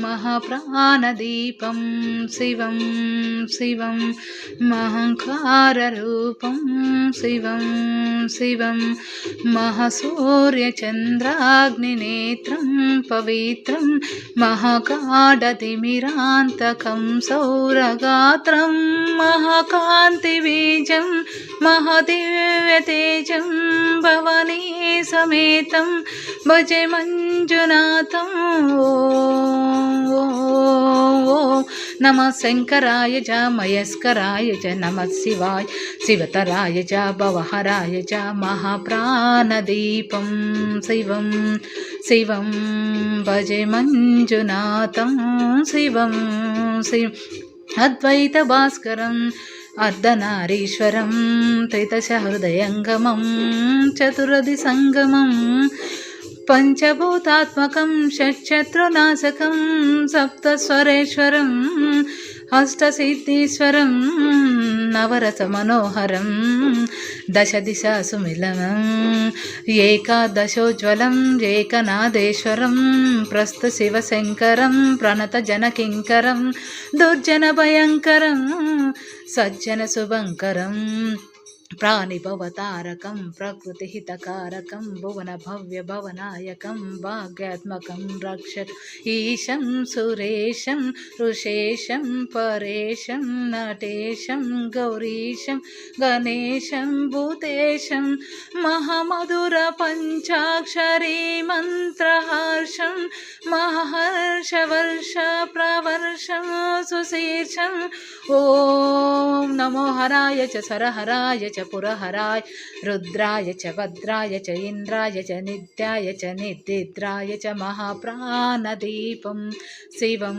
महाप्राणदीपं शिवं शिवं महङ्काररूपं शिवं शिवं महसूर्यचन्द्राग्निनेत्रं पवित्रं महाकाडतिमिरान्तकं सौरगात्रं महाकान्तिबीजं महदिव्यतेजं भवानी समेतं भजे मञ्जुनाथं नमः शङ्कराय च मयस्कराय च नमः शिवाय शिवतराय च भवहराय च महाप्राणदीपं शिवं शिवं भजे मञ्जुनाथं शिवं शिवम् अद्वैतभास्करम् अर्धनारीश्वरं त्रिदशहृदयङ्गमं चतुरधिसङ्गमं पंचभूतात्मकं षट्शत्रुनाशकं सप्तस्वरेश्वरम् अष्टसिद्धीश्वरं नवरसमनोहरं दशदिशासुमिलनम् एकादशोज्ज्वलं एकनादेश्वरं प्रस्थशिवशङ्करं प्रणतजनकिङ्करं दुर्जनभयङ्करं सज्जनशुभङ्करं प्राणिभवतारकं प्रकृतिहितकारकं भुवनभव्यभवनायकं भाग्यात्मकं रक्षक ईशं सुरेशं ऋषेशं परेशं नटेशं गौरीशं गणेशं भूतेशं महामधुरपञ्चाक्षरी मन्त्रहर्षं महर्षवर्षप्रवर्षं सुशीर्षं ॐ नमो हराय च सरहराय च पुरहराय रुद्राय च भद्राय च इंद्राय च नित्याय च निद्राय च महाप्राणदीपं शिवं